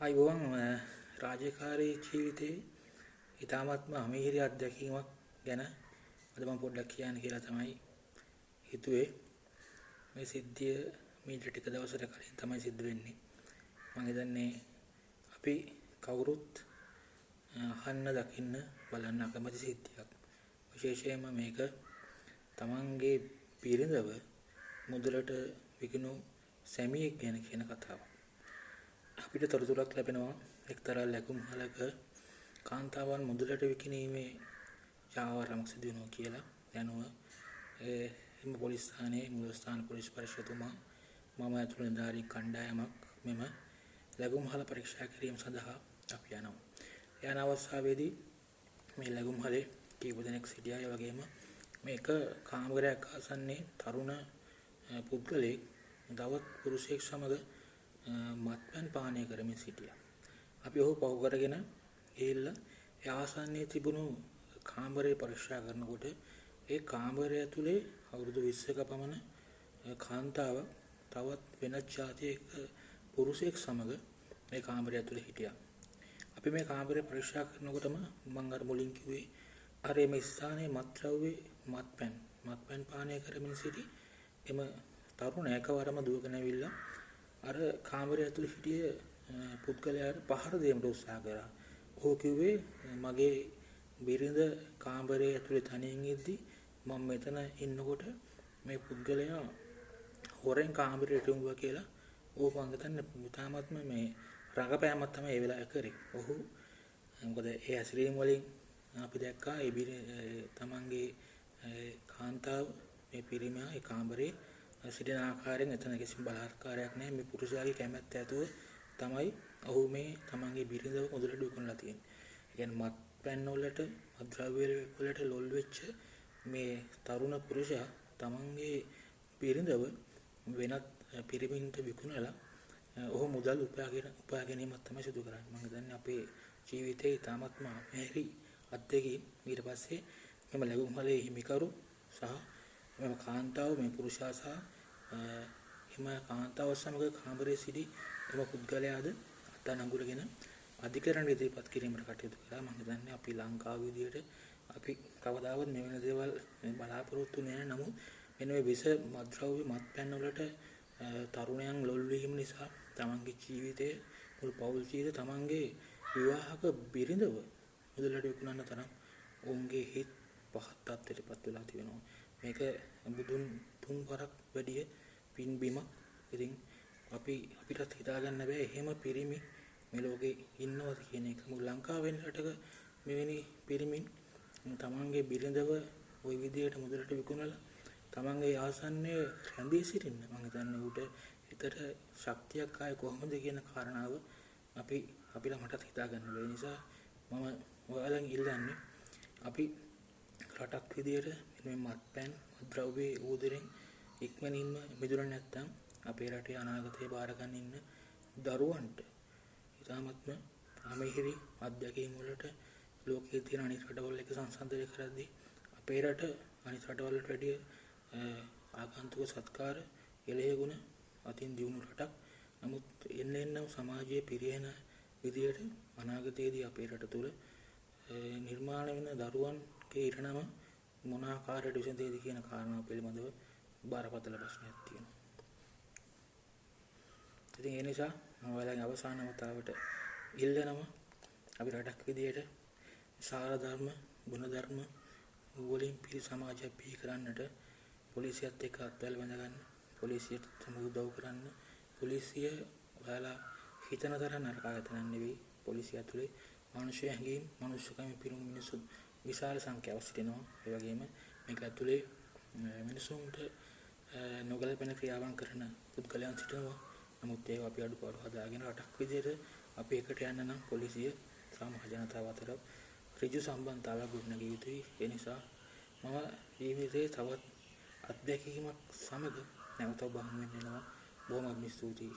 අයිබෝවන් රාජකාරී ජීවිතේ ඉතාමත්ම අමිහිරි අත්දැකීමක් ගැන අද මම පොඩ්ඩක් කියන්න කියලා තමයි හිතුවේ. මේ සිද්ධිය මීට ටික දවසකට කලින් තමයි සිද්ධ වෙන්නේ. මම හිතන්නේ අපි කවුරුත් අහන්න දකින්න බලන්න අකමැති සිද්ධියක්. විශේෂයෙන්ම මේක තමන්ගේ බිරිඳව මුදලට විකුණු සැමියෙක් ගැන කියන කතාවක්. අපිට තොරතුරක් ලැබෙනවා එක්තරා ලැබුම්හලක කාන්තාවන් මුදලට විකිණීමේ යාවරමක් සිදු වෙනවා කියලා දැනුව එම පොලිස් ස්ථානයේ මුලස්ථාන පොලිස් පරීක්ෂකතුමා මම ඇතුළු නිලධාරීන් කණ්ඩායමක් මෙම ලැබුම්හල පරීක්ෂා කිරීම සඳහා අපි යනවා. යන අවස්ථාවේදී මේ ලැබුම්හලේ කීප දෙනෙක් සිටියා. ඒ වගේම මේක කාමරයක් ආසන්නයේ තරුණ පුද්ගලයෙක් තවත් පුරුෂයෙක් සමග මත්පැන් පානය කරමින් සිටියා. අපි ඔහු පහු කරගෙන ගිහිල්ලා ඒ ආසන්නයේ තිබුණු කාමරය පරීක්ෂා කරනකොට ඒ කාමරය ඇතුලේ අවුරුදු 20ක පමණ කාන්තාවක් තවත් වෙනත් ජාතියක පුරුෂයෙක් සමග මේ කාමරය ඇතුලේ හිටියා. අපි මේ කාමරය පරීක්ෂා කරනකොටම මම අර මුලින් කිව්වේ අර මේ ස්ථානයේ මත්ද්‍රව්‍ය මත්පැන් පානය කරමින් සිටි එම තරුණයා එකවරම දුවගෙන ඇවිල්ලා අර කාමරය ඇතුළේ හිටිය පුද්ගලයාට පහර දෙන්නට උත්සාහ කරා. ඔහු කිව්වේ මගේ බිරිඳ කාමරයේ ඇතුළේ තනියෙන් ඉද්දි මම මෙතන ඉන්නකොට මේ පුද්ගලයා හොරෙන් කාමරයට යොමුවා කියලා. ඔහු මං හිතන්නේ තාමත්ම මේ රඟපෑමක් තමයි ඒ වෙලාවේ කරේ. ඔහු මොකද ඒ ඇසිරීම වලින් අපි දැක්කා ඒ තමන්ගේ කාන්තාව මේ පිරිමියා ඒ කාමරේ සිටින ආකාරයෙන් එතන කිසිම බලාත්කාරයක් නැහැ. මේ පුරුෂයාගේ කැමැත්ත ඇතුව තමයි ඔහු මේ තමන්ගේ බිරිඳව මුදලට විකුණලා තියෙන්නේ. ඒ කියන්නේ මත්පැන් වලට මත්ද්‍රව්‍ය වලට ලොල් වෙච්ච මේ තරුණ පුරුෂයා තමන්ගේ බිරිඳව වෙනත් පිරිමින්ට විකුණලා ඔහු මුදල් උපයා ගැනීමක් තමයි සිදු කරන්නේ. මම හිතන්නේ අපේ ජීවිතේ තාමත්ම අපහැරි අත්දැකීම්. ඊට පස්සේ මෙම ලැබුම්හලේ හිමිකරු සහ මෙම කාන්තාව මේ පුරුෂයා සහ එම කාන්තාව සමග කාමරයේ සිටි එම පුද්ගලයාද අත්අඩංගුවටගෙන අධිකරණ ඉදිරිපත් කිරීමට කටයුතු කළා. මම හිතන්නේ අපි ලංකාව විදියට අපි කවදාවත් මෙවැනි දේවල් බලාපොරොත්තු නැහැ. නමුත් මෙන්න මේ විස මත්ද්‍රව්‍ය මත්පැන් වලට තරුණයන් ලොල් වීම නිසා තමන්ගේ ජීවිතයේ මුළු පෞල් ජීවිතය තමන්ගේ විවාහක බිරිඳව මුදලට විකුණන්න තරම් ඔවුන්ගේ හිත් පහත් තත්ත්වයටපත් වෙලා තියෙනවා. මේක බුදුන් තුන් වරක් වැඩිය පින්බීමක්. ඉතින් අපිටත් හිතා ගන්න බෑ එහෙම පිරිමි මේ ලෝකේ ඉන්නවද කියන එක. මොකද ලංකාවේ රටක මෙවැනි පිරිමින් තමන්ගේ බිරිඳව ওই විදියට මුදලට විකුණලා තමන්ගේ ආසන්නයේ රැඳී සිටින්න මම හිතන්නේ ඌට හිතට ශක්තියක් ආයේ කොහොමද කියන කාරණාව අපිට මටත් හිතා ගන්න බැහැ. නිසා මම ඔයාලෙන් ඉල්ලන්නේ අපි රටක් විදියට මේ මත්පැන් මත්ද්‍රව්‍ය උදරෙන් ඉක්මනින්ම මිදුණා නැත්නම් අපේ රටේ අනාගතය බාර ගන්න ඉන්න දරුවන්ට ඉතාමත්ම අමිහිරි අත්දැකීම් වලට ලෝකයේ තියෙන අනිත් රටවල් එක්ක සංසන්දනය කරද්දී අපේ රට අනිත් රටවල් වලට වැඩිය ආගන්තුක සත්කාර එළෙහිගුණ අතින් දියුණු රටක්. නමුත් එන්නෙම සමාජයේ පිරිහෙන විදියට අනාගතයේදී අපේ රට තුල නිර්මාණය වෙන දරුවන්ගේ ඉරණම මොන ආකාරයට විසඳෙයිද කියන කාරණාව පිළිබඳව බරපතල ප්‍රශ්නයක් තියෙනවා. ඉතින් ඒ නිසා මම ඔයාලගේ අවසාන වතාවට ඉල්ලනවා අපි රටක් විදියට සාර ධර්ම ගුණ ධර්ම වලින් පිරි සමාජයක් බිහි කරන්නට පොලිසියත් එක්ක අත්වැල් බඳ ගන්න, පොලිසියට සමග උදව් කරන්න. පොලිසිය ඔයාලා හිතන තරම් නරක ආයතනයක් නෙවෙයි. පොලිසිය ඇතුලේ මානුෂ්‍ය හැඟීම් මානුෂ්‍යකම පිරුණු මිනිස්සු විශාල සංඛ්‍යාවක් සිටිනවා. ඒ වගේම මේක ඇතුලේ මිනිසුන්ට නොගැලපෙන ක්‍රියාවන් කරන පුද්ගලයන් සිටිනවා. නමුත් ඒක අපි අඩුපාඩු හදාගෙන රටක් විදියට අපි එකට යන්න නම් පොලිසිය සමාජ ජනතාව අතර ඍජු සම්බන්ධතාවයක් ගොඩනගිය යුතුයි. ඒ නිසා මම ජීවිතේ තවත් අත්දැකීමක් සමග නැවත ඔබ හමු වෙනවා. බොහොම ස්තුතියි.